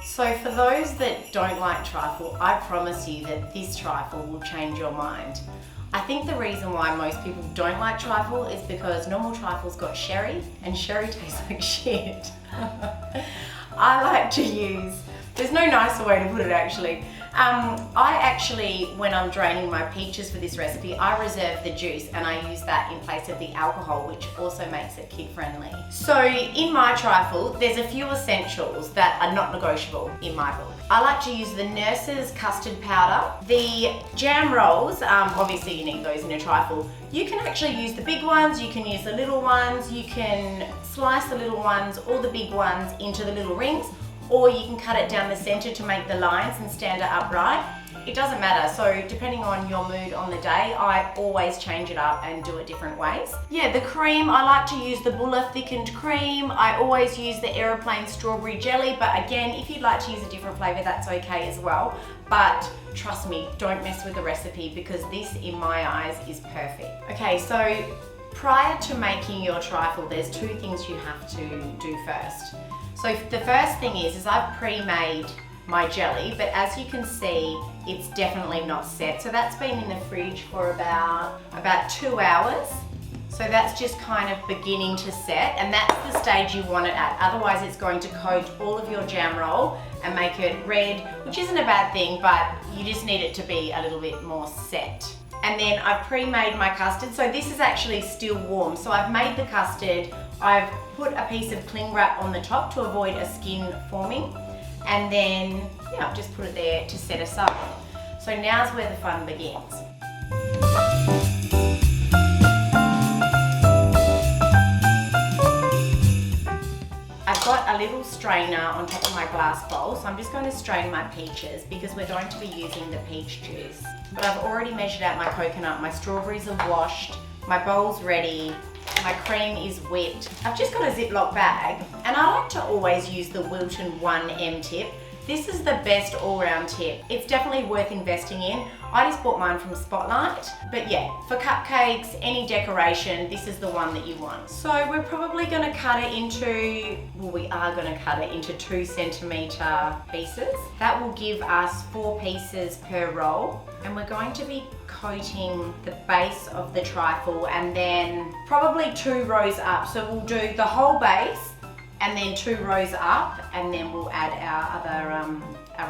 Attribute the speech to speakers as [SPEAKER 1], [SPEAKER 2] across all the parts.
[SPEAKER 1] So for those that don't like trifle, I promise you that this trifle will change your mind. I think the reason why most people don't like trifle is because normal trifle's got sherry, and sherry tastes like shit. I like to use, there's no nicer way to put it actually. When I'm draining my peaches for this recipe, I reserve the juice and I use that in place of the alcohol, which also makes it kid friendly. So in my trifle, there's a few essentials that are not negotiable in my book. I like to use the Nurse's custard powder. The jam rolls, obviously you need those in a trifle. You can actually use the big ones, you can use the little ones, you can slice the little ones or the big ones into the little rings, or you can cut it down the center to make the lines and stand it upright. It doesn't matter, so depending on your mood on the day, I always change it up and do it different ways. Yeah, the cream, I like to use the Bulla thickened cream. I always use the aeroplane strawberry jelly, but again, if you'd like to use a different flavor, that's okay as well. But trust me, don't mess with the recipe because this, in my eyes, is perfect. Okay, so prior to making your trifle, there's two things you have to do first. So the first thing is I've pre-made my jelly, but as you can see, it's definitely not set. So that's been in the fridge for about 2 hours. So that's just kind of beginning to set, and that's the stage you want it at. Otherwise it's going to coat all of your jam roll and make it red, which isn't a bad thing, but you just need it to be a little bit more set. And then I've pre-made my custard. So this is actually still warm. So I've made the custard, I've put a piece of cling wrap on the top to avoid a skin forming. And then, yeah, I've just put it there to set us up. So now's where the fun begins. I've got a little strainer on top of my glass bowl, so I'm just going to strain my peaches because we're going to be using the peach juice. But I've already measured out my coconut, my strawberries are washed, my bowl's ready, my cream is whipped. I've just got a Ziploc bag, and I like to always use the Wilton 1M tip. This is the best all-round tip. It's definitely worth investing in. I just bought mine from Spotlight, but yeah, for cupcakes, any decoration, this is the one that you want. So we're probably gonna cut it into, well, we are gonna cut it into 2 centimeter pieces. That will give us 4 pieces per roll, and we're going to be coating the base of the trifle and then probably 2 rows up. So we'll do the whole base and then 2 rows up, and then we'll add our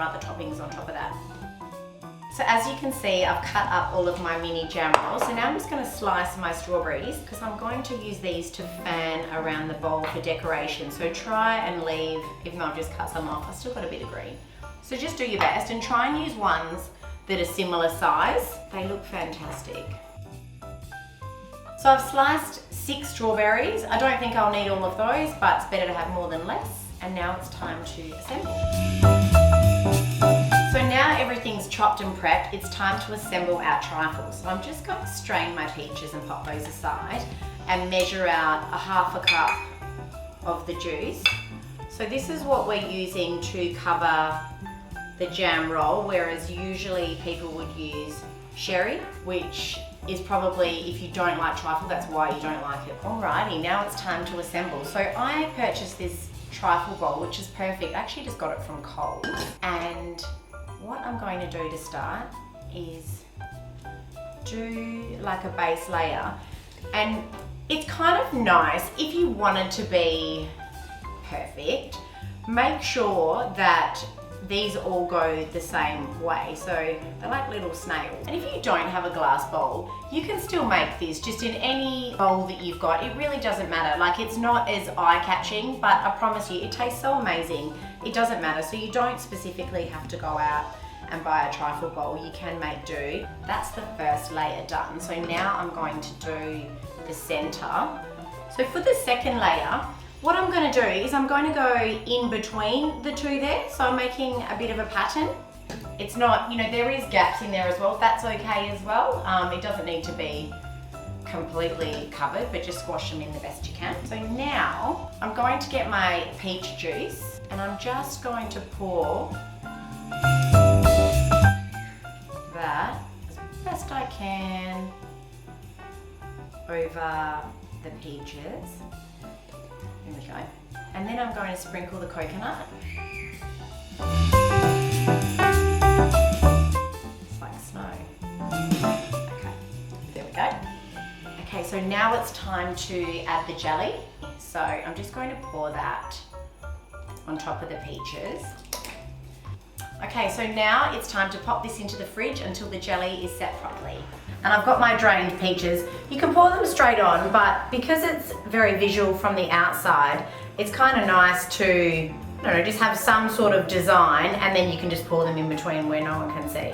[SPEAKER 1] other toppings on top of that. So as you can see, I've cut up all of my mini jam rolls. So now I'm just going to slice my strawberries because I'm going to use these to fan around the bowl for decoration. So try and leave, even though I've just cut some off, I've still got a bit of green. So just do your best and try and use ones that are similar size. They look fantastic. So I've sliced 6 strawberries. I don't think I'll need all of those, but it's better to have more than less. And now it's time to assemble. So now everything's chopped and prepped, it's time to assemble our trifles. So I'm just going to strain my peaches and pop those aside and measure out a 1/2 cup of the juice. So this is what we're using to cover the jam roll, whereas usually people would use sherry, which is probably, if you don't like trifle, that's why you don't like it. Alrighty, now it's time to assemble. So I purchased this trifle bowl, which is perfect. I actually just got it from Coles. And what I'm going to do to start is do like a base layer. And it's kind of nice, if you want it to be perfect, make sure that these all go the same way. So they're like little snails. And if you don't have a glass bowl, you can still make this just in any bowl that you've got. It really doesn't matter. Like, it's not as eye-catching, but I promise you, it tastes so amazing. It doesn't matter. So you don't specifically have to go out and buy a trifle bowl. You can make do. That's the first layer done. So now I'm going to do the center. So for the second layer, what I'm going to do is I'm going to go in between the two there. So I'm making a bit of a pattern. It's not, there is gaps in there as well. That's okay as well. It doesn't need to be completely covered, but just squash them in the best you can. So now I'm going to get my peach juice and I'm just going to pour that as best I can over the peaches. Here we go. And then I'm going to sprinkle the coconut. It's like snow. Okay, there we go. Okay, so now it's time to add the jelly. So I'm just going to pour that on top of the peaches. Okay, so now it's time to pop this into the fridge until the jelly is set properly. And I've got my drained peaches. You can pour them straight on, but because it's very visual from the outside, it's kind of nice to, I don't know, just have some sort of design, and then you can just pour them in between where no one can see.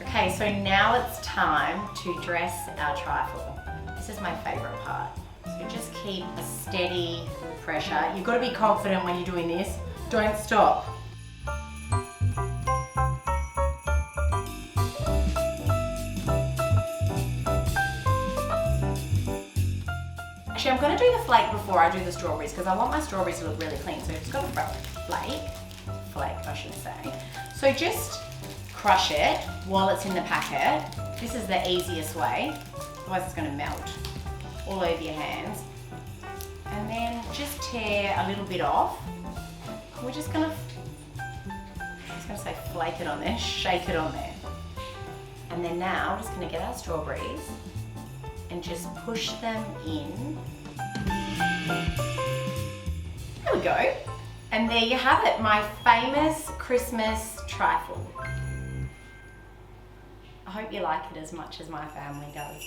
[SPEAKER 1] Okay, so now it's time to dress our trifle. This is my favorite part. So just keep a steady pressure. You've got to be confident when you're doing this. Don't stop. Actually, I'm going to do the flake before I do the strawberries because I want my strawberries to look really clean. So it's got a flake, I should say. So just crush it while it's in the packet. This is the easiest way, otherwise it's going to melt all over your hands. And then just tear a little bit off. We're just going to say flake it on there, shake it on there. And then now we're just going to get our strawberries and just push them in. There we go. And there you have it, my famous Christmas trifle. I hope you like it as much as my family does.